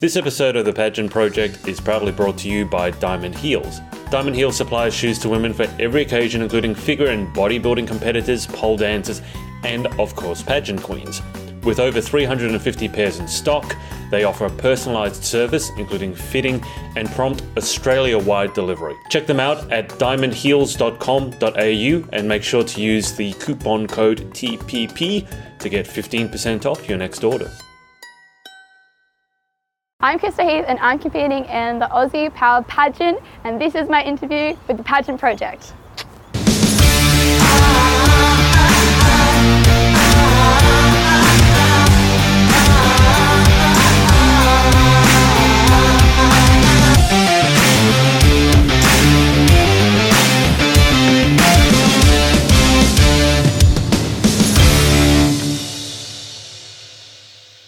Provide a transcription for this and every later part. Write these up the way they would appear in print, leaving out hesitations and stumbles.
This episode of the Pageant Project is proudly brought to you by Diamond Heels. Diamond Heels supplies shoes to women for every occasion, including figure and bodybuilding competitors, pole dancers, and of course pageant queens. With over 350 pairs in stock, they offer a personalised service, including fitting and prompt Australia-wide delivery. Check them out at diamondheels.com.au and make sure to use the coupon code TPP to get 15% off your next order. I'm Krysta Heath and I'm competing in the Aussie Power Pageant, and this is my interview with the Pageant Project.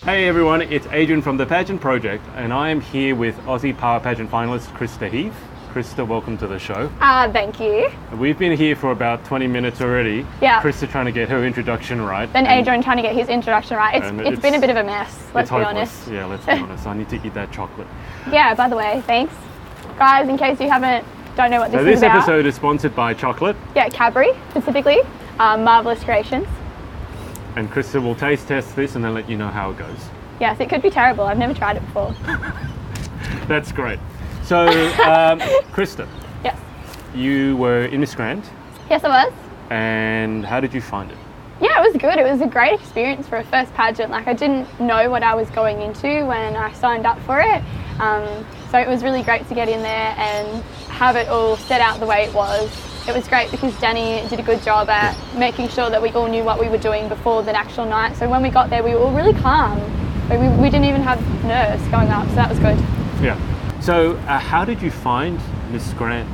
Hey everyone, it's Adrian from the Pageant Project, and I am here with Aussie Power Pageant finalist Krysta Heath. Krysta, welcome to the show. Thank you. We've been here for about 20 minutes already. Yeah. Krysta trying to get her introduction right. Then Adrian trying to get his introduction right. It's been a bit of a mess, let's be honest. Yeah, let's be honest. I need to eat that chocolate. Yeah, by the way, thanks. Guys, in case you don't know what this is about. This episode is sponsored by chocolate. Yeah, Cadbury, specifically. Marvellous Creations. And Krysta will taste test this and then let you know how it goes. Yes, it could be terrible. I've never tried it before. That's great. So, Krysta. Yes. You were in Miss Grand. Yes, I was. And how did you find it? Yeah, it was good. It was a great experience for a first pageant. Like, I didn't know what I was going into when I signed up for it. So it was really great to get in there and have it all set out the way it was. It was great because Danny did a good job at making sure that we all knew what we were doing before the actual night. So when we got there, we were all really calm. We didn't even have nerves going up, so that was good. Yeah. So how did you find Miss Grand?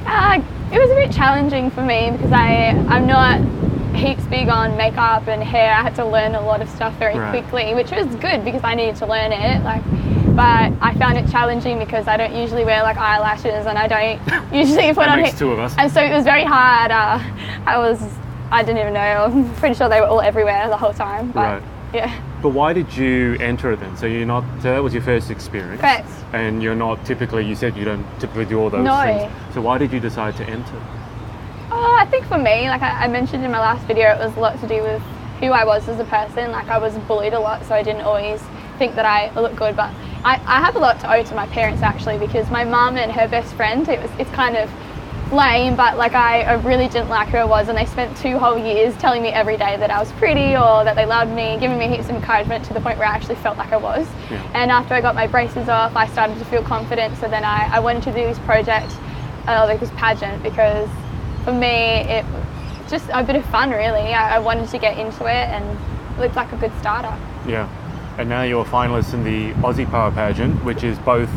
It was a bit challenging for me because I'm not heaps big on makeup and hair. I had to learn a lot of stuff very quickly, which was good because I needed to learn it. But I found it challenging because I don't usually wear like eyelashes and I don't usually put on makes two of us. And so it was very hard. I didn't even know. I'm pretty sure they were all everywhere the whole time. But, yeah. But why did you enter it then? So that was your first experience. Correct. And you're not typically, you said you don't typically do all those things. So why did you decide to enter? I think for me, like I mentioned in my last video, it was a lot to do with who I was as a person. Like I was bullied a lot, so I didn't always think that I looked good. But I have a lot to owe to my parents actually, because my mum and her best friend, it's kind of lame, but like I really didn't like who I was, and they spent 2 whole years telling me every day that I was pretty or that they loved me, giving me heaps of encouragement to the point where I actually felt like I was. Yeah. And after I got my braces off, I started to feel confident, so then I wanted to do this project, like this pageant, because for me it was just a bit of fun really. I wanted to get into it and it looked like a good starter. Yeah. And now you're a finalist in the Aussie Power Pageant, which is both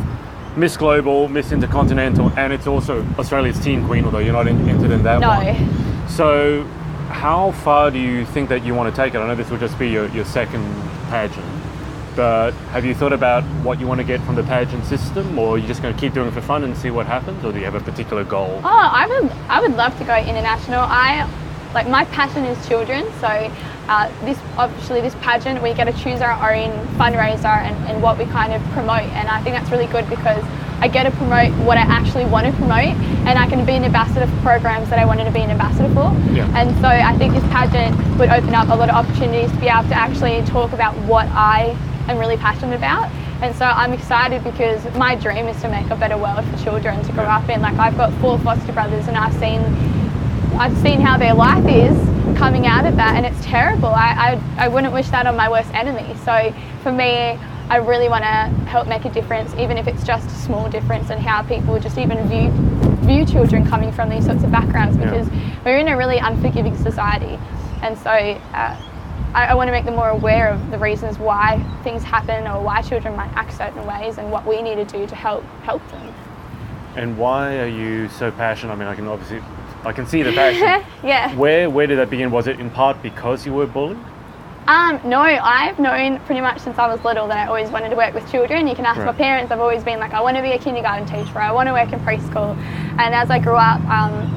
Miss Global, Miss Intercontinental, and it's also Australia's Teen Queen, although you're not entered in that one. No. So how far do you think that you want to take it? I know this will just be your second pageant, but have you thought about what you want to get from the pageant system, or are you just going to keep doing it for fun and see what happens, or do you have a particular goal? I would love to go international. My passion is children, so this pageant, we get to choose our own fundraiser and what we kind of promote, and I think that's really good because I get to promote what I actually want to promote, and I can be an ambassador for programs that I wanted to be an ambassador for. Yeah. And so I think this pageant would open up a lot of opportunities to be able to actually talk about what I am really passionate about. And so I'm excited because my dream is to make a better world for children to grow up in. Like I've got 4 foster brothers, and I've seen how their life is coming out of that, and it's terrible. I wouldn't wish that on my worst enemy. So for me, I really want to help make a difference, even if it's just a small difference in how people just even view children coming from these sorts of backgrounds, because we're in a really unforgiving society. And so I want to make them more aware of the reasons why things happen or why children might act certain ways and what we need to do to help them. And why are you so passionate? I mean, I can see the passion. Yeah. Where did that begin? Was it in part because you were bullied? No, I've known pretty much since I was little that I always wanted to work with children. You can ask my parents. I've always been like, I want to be a kindergarten teacher. I want to work in preschool. And as I grew up,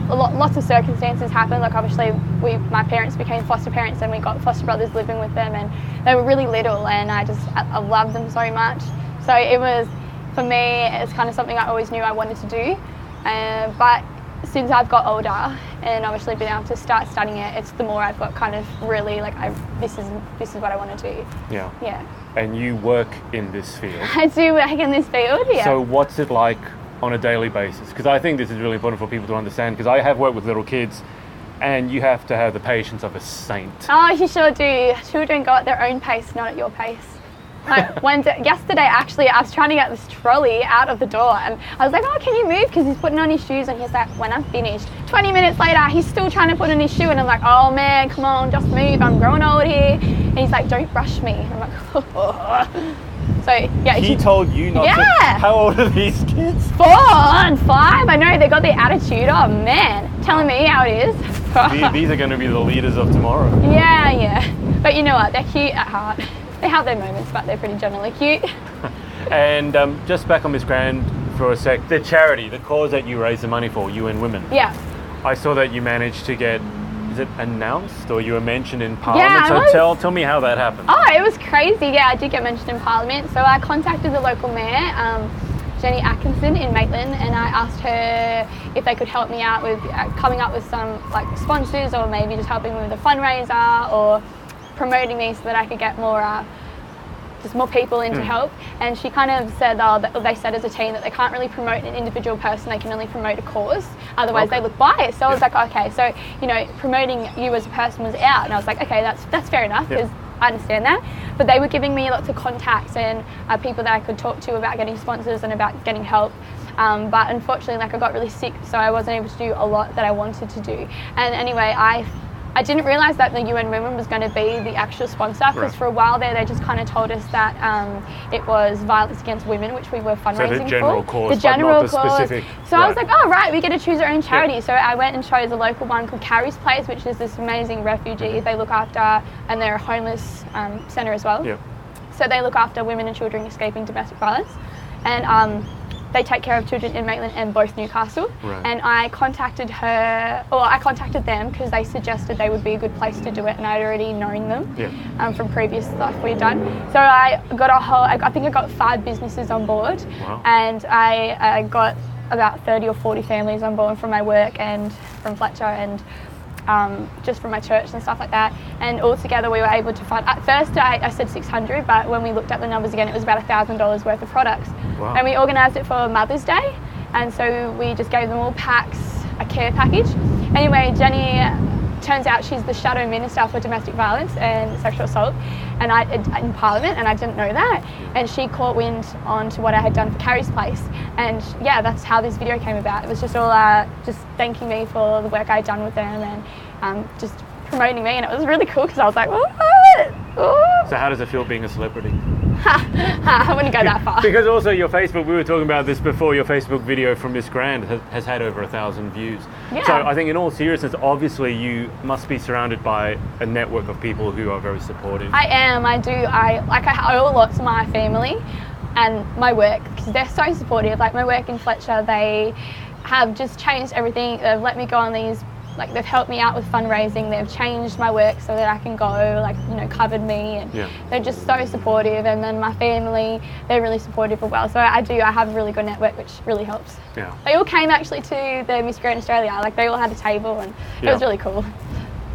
lots of circumstances happened. Like obviously, my parents became foster parents, and we got foster brothers living with them, and they were really little, and I loved them so much. So it was, for me, it's kind of something I always knew I wanted to do. But since I've got older and obviously been able to start studying it, it's the more I've got kind of really like, this is what I want to do. Yeah. Yeah. And you work in this field. I do work in this field, yeah. So what's it like on a daily basis? Because I think this is really important for people to understand, because I have worked with little kids and you have to have the patience of a saint. Oh, you sure do. Children go at their own pace, not at your pace. Like yesterday, actually, I was trying to get this trolley out of the door, and I was like, "Oh, can you move?" Because he's putting on his shoes, and he's like, "When I'm finished." 20 minutes later, he's still trying to put on his shoe, and I'm like, "Oh man, come on, just move. I'm growing old here." And he's like, "Don't rush me." And I'm like, "Oh." So yeah. He told you not to. How old are these kids? 4 and 5. I know, they got the attitude. Oh man, telling me how it is. These are going to be the leaders of tomorrow. Yeah. But you know what? They're cute at heart. They have their moments, but they're pretty generally cute. And just back on Miss Grand for a sec, the charity, the cause that you raise the money for, UN Women. Yeah. I saw that you managed to get, is it announced, or you were mentioned in Parliament? Yeah, so tell me how that happened. Oh, it was crazy. Yeah, I did get mentioned in Parliament. So I contacted the local mayor, Jenny Atkinson in Maitland, and I asked her if they could help me out with coming up with some like sponsors, or maybe just helping me with a fundraiser, or promoting me so that I could get more people in to help. And she kind of said, they said as a team that they can't really promote an individual person, they can only promote a cause, otherwise they look biased. So I was like, okay, so promoting you as a person was out, and I was like, okay, that's fair enough, because I understand that. But they were giving me lots of contacts and people that I could talk to about getting sponsors and about getting help. But unfortunately, I got really sick, so I wasn't able to do a lot that I wanted to do. And anyway, I didn't realise that the UN Women was going to be the actual sponsor, because for a while there they just kind of told us that it was violence against women, which we were fundraising for. So the general cause, the general but not the specific. So I was like, oh right, we get to choose our own charity. So I went and chose a local one called Carrie's Place, which is this amazing refugee they look after, and they're a homeless centre as well. So they look after women and children escaping domestic violence, and they take care of children in Maitland and both Newcastle. And I contacted them because they suggested they would be a good place to do it, and I'd already known them from previous stuff we'd done. So I got I think I got 5 businesses on board, and I got about 30 or 40 families on board from my work and from Fletcher and just from my church and stuff like that. And all together we were able to fund, at first I said 600, but when we looked at the numbers again, it was about $1,000 worth of products. And we organised it for Mother's Day, and so we just gave them all packs, a care package. Anyway, Jenny, turns out she's the Shadow Minister for Domestic Violence and Sexual Assault in Parliament, and I didn't know that. And she caught wind onto what I had done for Carrie's Place, and yeah, that's how this video came about. It was just all just thanking me for the work I'd done with them, and just promoting me, and it was really cool because I was like, what? So how does it feel being a celebrity? I wouldn't go that far. Because also your Facebook, we were talking about this before, your Facebook video from Miss Grand has had over 1,000 views. So I think in all seriousness, obviously you must be surrounded by a network of people who are very supportive. I am, I do. I owe a lot to my family and my work, because they're so supportive. Like my work in Fletcher, they have just changed everything. They've let me go on these, they've helped me out with fundraising, they've changed my work so that I can go, covered me, and they're just so supportive. And then my family, they're really supportive as well. So I have a really good network, which really helps. They all came actually to the Miss Grand Australia, they all had a table, and it was really cool.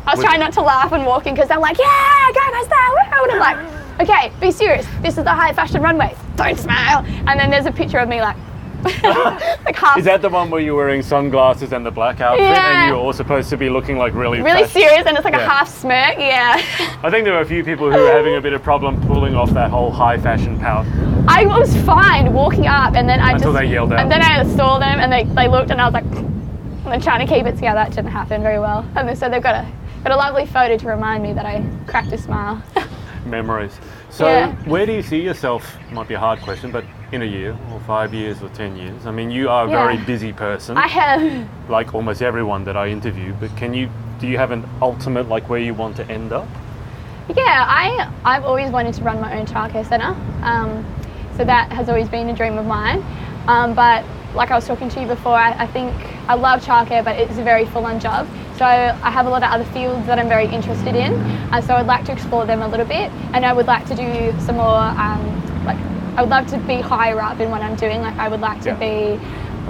I was trying not to laugh and walking, because they're like, yeah, go Krysta, woo! And I'm like, okay, be serious, this is the high fashion runway, don't smile. And then there's a picture of me half. Is that the one where you're wearing sunglasses and the black outfit, and you're all supposed to be looking really serious, and it's a half smirk? I think there were a few people who were having a bit of problem pulling off that whole high fashion pout. I was fine walking up, and then until they yelled out. And then I saw them, and they looked, and I was like, and then trying to keep it together. That didn't happen very well. And so they've got a lovely photo to remind me that I cracked a smile. Memories. So where do you see yourself, might be a hard question, but in a year or 5 years or 10 years? I mean, you are a very busy person. I have. Like almost everyone that I interview, but do you have an ultimate, where you want to end up? Yeah, I've always wanted to run my own childcare centre. So that has always been a dream of mine. But like I was talking to you before, I think I love childcare, but it's a very full-on job. So I have a lot of other fields that I'm very interested in, so I'd like to explore them a little bit, and I would like to do some more I would love to be higher up in what I'm doing. Like I would like to be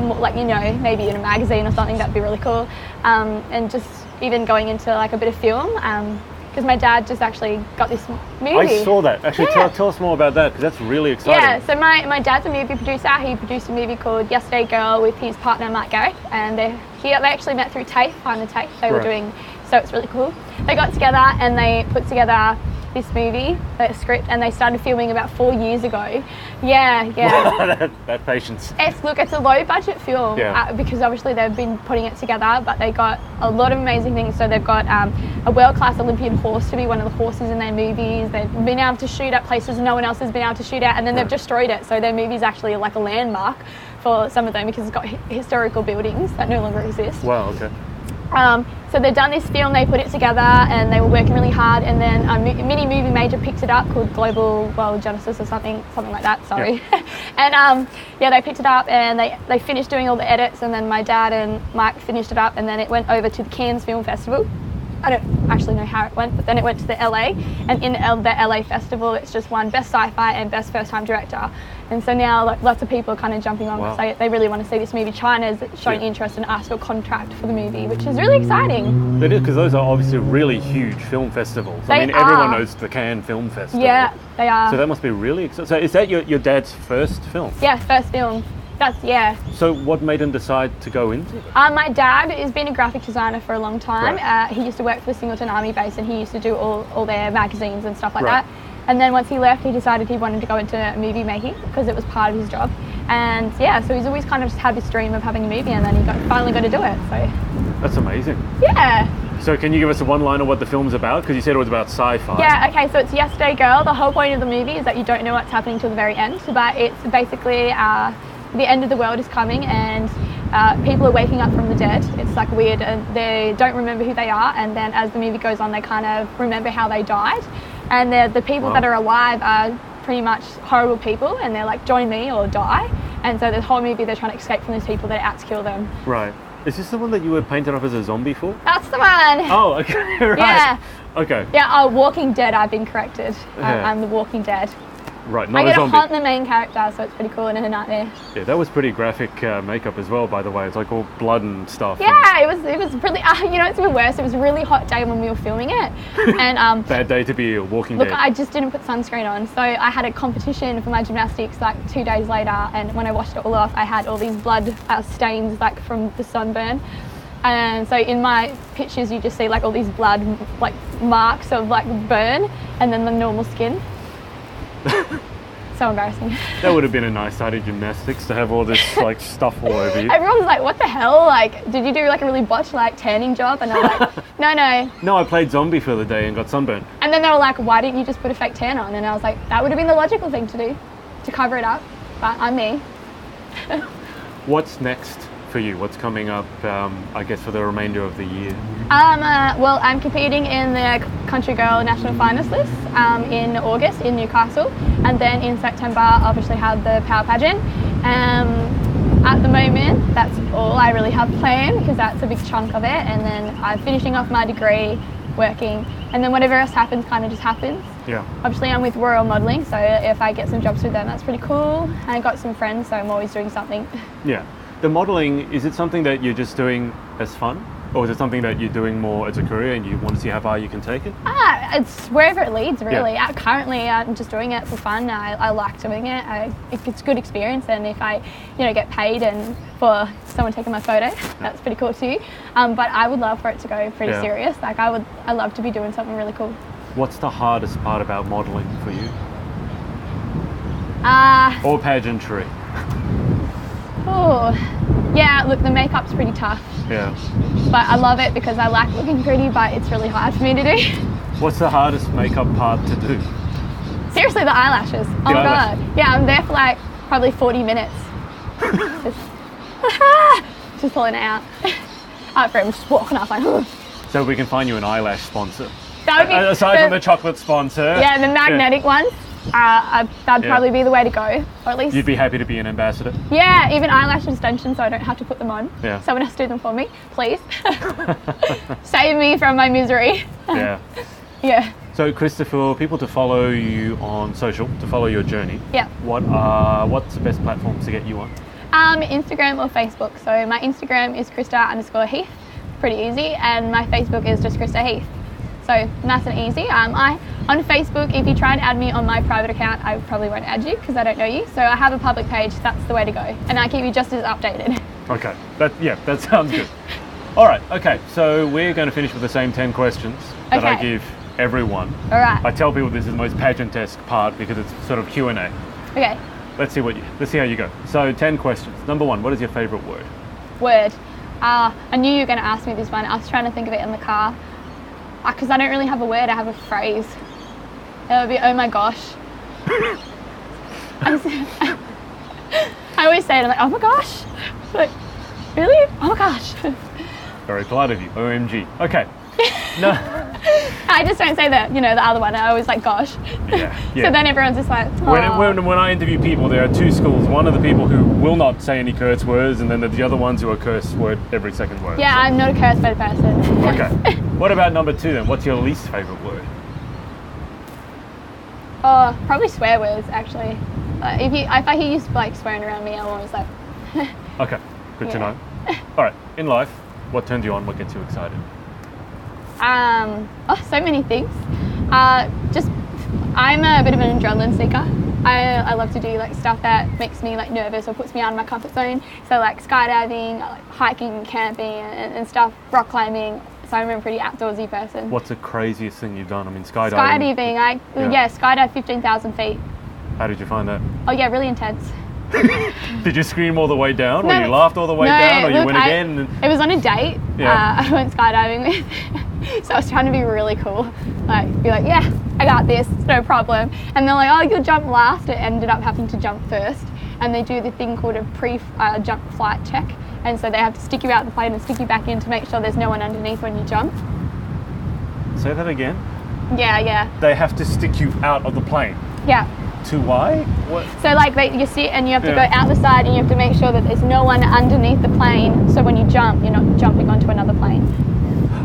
like, you know, maybe in a magazine or something. That'd be really cool. And just even going into like a bit of film, because my dad just actually got this movie. I saw that. Actually, tell us more about that, because that's really exciting. Yeah, so my dad's a movie producer. He produced a movie called Yesterday Girl with his partner Mark Garrick, and they actually met through TAFE, Find the TAFE. They were doing, so it's really cool. They got together and they put together this movie, the script, and they started filming about 4 years ago. Yeah. that patience. It's a low budget film because obviously they've been putting it together, but they got a lot of amazing things. So they've got a world-class Olympian horse to be one of the horses in their movies. They've been able to shoot at places no one else has been able to shoot at, and then they've destroyed it. So their movie's actually like a landmark for some of them because it's got historical buildings that no longer exist. Wow, okay. So they've done this film, they put it together and they were working really hard, and then a mini movie major picked it up called Global World Genesis or something like that, sorry. And they picked it up and they finished doing all the edits, and then my dad and Mike finished it up, and then it went over to the Cannes Film Festival. I don't actually know how it went, but then it went to the LA, and in the LA festival it's just won Best Sci-Fi and Best First Time Director. And so now like lots of people are kind of jumping on because they really want to see this movie. China's showing interest and asked for a contract for the movie, which is really exciting. It is, because those are obviously really huge film festivals. Everyone knows the Cannes Film Festival. Yeah, they are. So that must be really exciting. So is that your dad's first film? Yeah, first film. So what made him decide to go into it? My dad has been a graphic designer for a long time. Right. He used to work for the Singleton Army Base, and he used to do all their magazines and stuff like that. And then once he left, he decided he wanted to go into movie making because it was part of his job. And so he's always kind of just had this dream of having a movie, and then he finally got to do it. So that's amazing. Yeah. So can you give us a one-liner what the film's about? Because you said it was about sci-fi. Yeah, okay, so it's Yesterday Girl. The whole point of the movie is that you don't know what's happening till the very end, but it's basically the end of the world is coming, and people are waking up from the dead. It's like weird, and they don't remember who they are, and then as the movie goes on, they kind of remember how they died. And the people that are alive are pretty much horrible people, and they're like, join me or die. And so the whole movie, they're trying to escape from these people that are out to kill them. Right. Is this the one that you were painted up as a zombie for? That's the one. Oh, okay, right. Yeah. Okay. Yeah, Walking Dead, I've been corrected. I'm the Walking Dead. Right, not I a get zombie. to hunt the main character, so it's pretty cool and in a nightmare. Yeah, that was pretty graphic makeup as well, by the way. It's like all blood and stuff. Yeah, it was really, it's even worse. It was a really hot day when we were filming it. And bad day to be a Walking Dead. Look, I just didn't put sunscreen on. So I had a competition for my gymnastics like 2 days later, and when I washed it all off, I had all these blood stains like from the sunburn. And so in my pictures, you just see like all these blood like marks of like burn, and then the normal skin. So embarrassing. That would have been a nice side of gymnastics to have all this like stuff all over you. Everyone's like, what the hell? Like, did you do like a really botched like tanning job? And I'm like, no. No, I played zombie for the day and got sunburned. And then they were like, why didn't you just put a fake tan on? And I was like, that would have been the logical thing to do, to cover it up. But I'm me. What's next for you? What's coming up, I guess, for the remainder of the year? Well, I'm competing in the Country Girl National Finalist list in August in Newcastle, and then in September I'll obviously have the Power Pageant. At the moment, that's all I really have planned because that's a big chunk of it, and then I'm finishing off my degree, working, and then whatever else happens kind of just happens. Yeah. Obviously I'm with Royal Modelling, so if I get some jobs with them, that's pretty cool. And I got some friends, so I'm always doing something. Yeah. The modelling, is it something that you're just doing as fun? Or is it something that you're doing more as a career and you want to see how far you can take it? It's wherever it leads, really. Yeah. Currently, I'm just doing it for fun. I like doing it. It's a good experience, and if I, get paid and for someone taking my photo, that's pretty cool too. But I would love for it to go pretty serious. Like I love to be doing something really cool. What's the hardest part about modelling for you? Or pageantry? Oh, yeah, look, the makeup's pretty tough. Yeah. But I love it because I like looking pretty, but it's really hard for me to do. What's the hardest makeup part to do? Seriously, the eyelashes. Oh my God. Yeah, I'm there for like probably 40 minutes. just pulling it out. After I'm just walking off like, So we can find you an eyelash sponsor. That would be, aside from the chocolate sponsor. Yeah, the magnetic ones. That'd probably be the way to go, or at least you'd be happy to be an ambassador. Yeah, even eyelash extensions, so I don't have to put them on. Yeah. Someone else do them for me, please. Save me from my misery. Yeah. Yeah. So, Krysta, for people to follow you on social, to follow your journey, Yeah. what's the best platforms to get you on? Instagram or Facebook. So my Instagram is Krysta_Heath, pretty easy, and my Facebook is just Krysta Heath. So nice and easy. On Facebook, if you try and add me on my private account, I probably won't add you because I don't know you. So I have a public page, that's the way to go. And I keep you just as updated. Okay, that sounds good. All right, okay, so we're going to finish with the same 10 questions that I Okay. give everyone. All right. I tell people this is the most pageant-esque part because it's sort of Q&A. Okay. Let's see how you go. So 10 questions. Number 1, what is your favorite word? Word. I knew you were going to ask me this one. I was trying to think of it in the car. Because I don't really have a word, I have a phrase. It would be, oh my gosh. I always say it, I'm like, oh my gosh. Like, really? Oh my gosh. Very polite of you. OMG. Okay. No. I just don't say the other one. I always like gosh. Yeah. So then everyone's just like, oh. When I interview people, there are two schools. One are the people who will not say any curse words, and then the other ones who are curse word every second word. Yeah, I'm not a curse word person. Okay. What about number 2 then? What's your least favorite word? Oh, probably swear words actually. If I hear you like swearing around me, I'm always like. Okay. Good to Yeah. know. All right. In life, what turns you on? What gets you excited? So many things. I'm a bit of an adrenaline seeker. I love to do like stuff that makes me like nervous or puts me out of my comfort zone. So like skydiving, like hiking, camping and stuff, rock climbing. So I'm a pretty outdoorsy person. What's the craziest thing you've done? I mean, skydiving. Skydiving, skydive 15,000 feet. How did you find that? Oh yeah, really intense. Did you scream all the way down, or No, you laughed all the way no, down, or you look, went again? And... It was on a date. Yeah. I went skydiving with. So I was trying to be really cool, be like, yeah, I got this, it's no problem. And they're like, oh, you'll jump last. It ended up having to jump first, and they do the thing called a pre-jump flight check, and so they have to stick you out the plane and stick you back in to make sure there's no one underneath when you jump. Say that again. Yeah. They have to stick you out of the plane. Yeah. To why? What? So like you sit and you have to go out the side and you have to make sure that there's no one underneath the plane, so when you jump, you're not jumping onto another plane.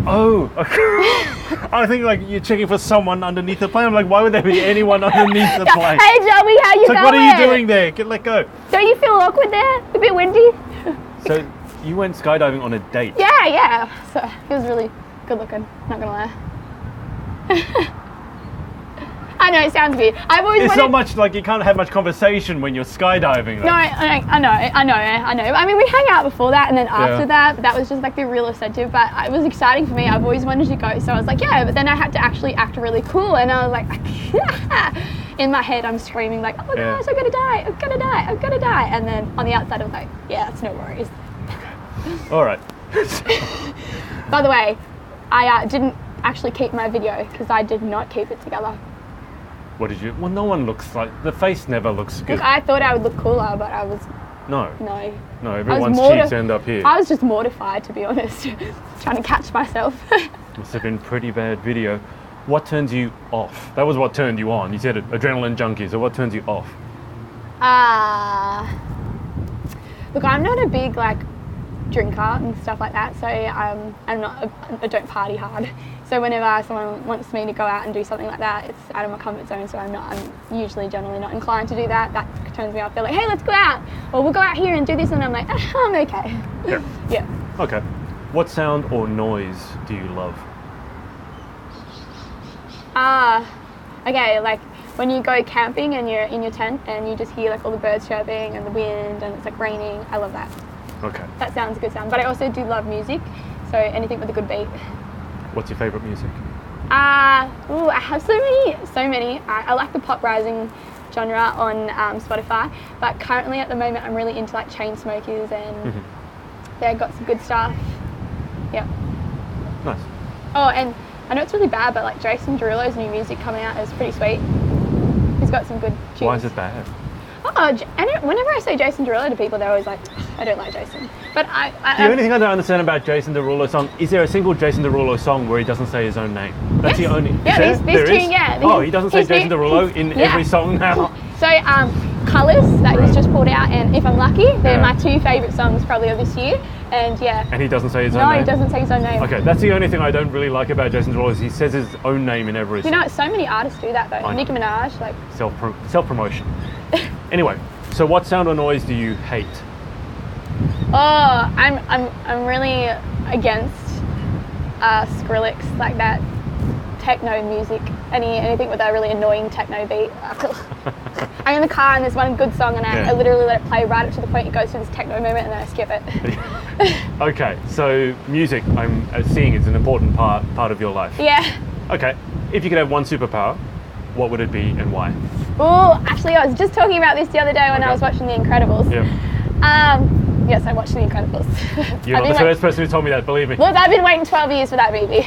Oh, okay. I think like you're checking for someone underneath the plane. I'm like, why would there be anyone underneath the plane? Hey Joey, how you It's like, going? what are you doing there? Let go. Don't you feel awkward there? A bit windy? So you went skydiving on a date? Yeah. So he was really good looking, not gonna lie. I know, it sounds weird. I've always It's wanted... not much, like you can't have much conversation when you're skydiving. Though. No, I know. I mean, we hung out before that and then after that was just like the real incentive, but it was exciting for me. I've always wanted to go, so I was like, yeah, but then I had to actually act really cool, and I was like, in my head I'm screaming like, oh my gosh, I'm gonna die, and then on the outside I was like, yeah, it's no worries. Okay. All right. By the way, I didn't actually keep my video because I did not keep it together. What did you? Well, no one looks like the face never looks good. Look, I thought I would look cooler, but I was No. No, Everyone's cheeks end up here. I was just mortified, to be honest, trying to catch myself. Must have been pretty bad video. What turns you off? That was what turned you on. You said adrenaline junkie. So what turns you off? Look, I'm not a big drinker and stuff like that, so I don't party hard. So whenever someone wants me to go out and do something like that, it's out of my comfort zone, so I'm usually generally not inclined to do that. That turns me off. They're like, hey, let's go out, or we'll go out here and do this, and I'm like, I'm okay. Yeah. Okay. What sound or noise do you love? Okay, like when you go camping and you're in your tent and you just hear all the birds chirping and the wind and it's raining, I love that. Okay. That sounds a good sound. But I also do love music, so anything with a good beat. What's your favourite music? I have so many. I like the pop rising genre on Spotify, but currently at the moment I'm really into Chainsmokers and they've got some good stuff. Yeah. Nice. Oh, and I know it's really bad, but Jason Derulo's new music coming out is pretty sweet. He's got some good tunes. Why is it bad? And whenever I say Jason Derulo to people, they're always like, I don't like Jason. But the only thing I don't understand about Jason Derulo song, is there a single Jason Derulo song where he doesn't say his own name? That's the only... Yeah, this tune, yeah. He doesn't say Jason Derulo in every song now? So, Colours, that he's just pulled out, and If I'm Lucky, they're my two favourite songs probably of this year. And yeah. And he doesn't say his own No, name? he doesn't say his own name. Okay, that's the only thing I don't really like about Jason Derulo is he says his own name in every You know, so many artists do that though. Nicki Minaj, like self-promotion. Anyway, so what sound or noise do you hate? Oh, I'm really against Skrillex, like that techno music. Anything with a really annoying techno beat. I'm in the car and there's one good song and I literally let it play right up to the point it goes through this techno moment and then I skip it. Okay, so music, I'm seeing is an important part of your life. Yeah. Okay, if you could have one superpower, what would it be and why? Oh, actually I was just talking about this the other day when I was watching The Incredibles. Yeah. Yes, I watched The Incredibles. You're not the first person who told me that, believe me. Well, I've been waiting 12 years for that movie.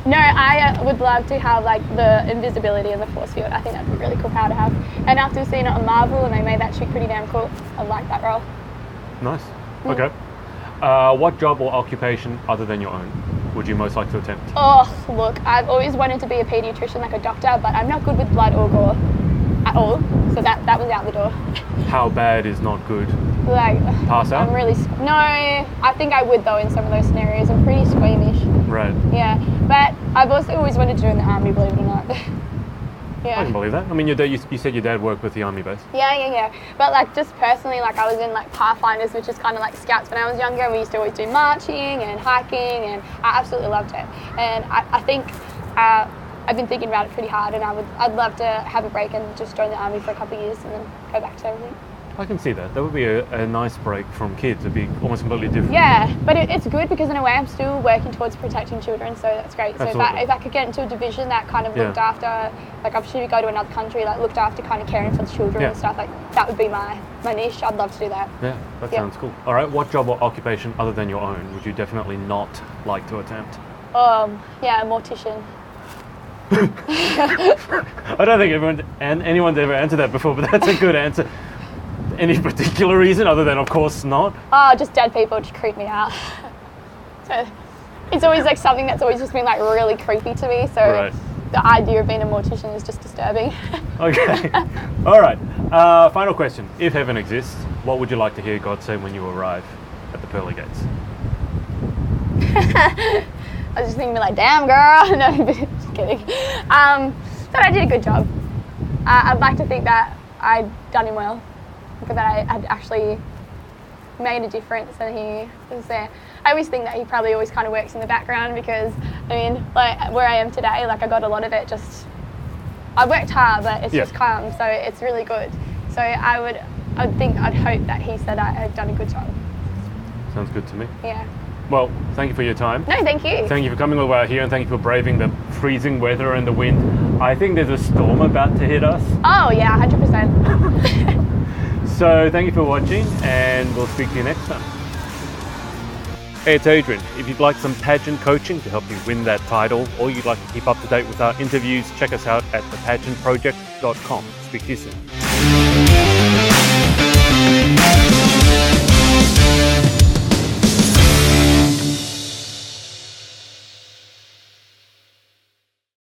No, I would love to have like the invisibility and the force field. I think that'd be a really cool power to have. And after seeing it on Marvel and they made that chick pretty damn cool, I like that role. Nice. Okay. What job or occupation other than your own would you most like to attempt? Oh, look, I've always wanted to be a paediatrician, like a doctor, but I'm not good with blood or gore at all. So that was out the door. How bad is not good? Like, pass out? I'm really no. I think I would though in some of those scenarios. I'm pretty squeamish. Right. Yeah, but I've also always wanted to do in the army, believe it or not. Yeah. I can believe that. I mean, you said your dad worked with the army base. Yeah. But like just personally, like I was in like Pathfinders, which is kind of like scouts when I was younger, and we used to always do marching and hiking, and I absolutely loved it. And I think I've been thinking about it pretty hard, and I'd love to have a break and just join the army for a couple of years and then go back to everything. I can see that. That would be a nice break from kids. It'd be almost completely different. Yeah, but it's good because in a way I'm still working towards protecting children, so that's great. So if I could get into a division that kind of looked after, like opportunity to go to another country, like looked after kind of caring for the children and stuff, like that would be my niche. I'd love to do that. Yeah, that sounds cool. All right, what job or occupation other than your own would you definitely not like to attempt? Yeah, a mortician. I don't think anyone's ever answered that before, but that's a good answer. Any particular reason other than, of course, not? Oh, just dead people just creep me out. So it's always like something that's always just been like really creepy to me. So the idea of being a mortician is just disturbing. Okay. All right. Final question. If heaven exists, what would you like to hear God say when you arrive at the pearly gates? I was just thinking like, damn girl. No, just kidding. That I did a good job. I'd like to think that I'd done him well. That I had actually made a difference and he was there. I always think that he probably always kind of works in the background because, I mean, like where I am today, like I got a lot of it just, I worked hard, but it's just come, so it's really good. So I'd hope that he said I had done a good job. Sounds good to me. Yeah. Well, thank you for your time. No, thank you. Thank you for coming over here and thank you for braving the freezing weather and the wind. I think there's a storm about to hit us. Oh yeah, 100%. So thank you for watching and we'll speak to you next time. Hey, it's Adrian. If you'd like some pageant coaching to help you win that title or you'd like to keep up to date with our interviews, check us out at thepageantproject.com. Speak to you soon.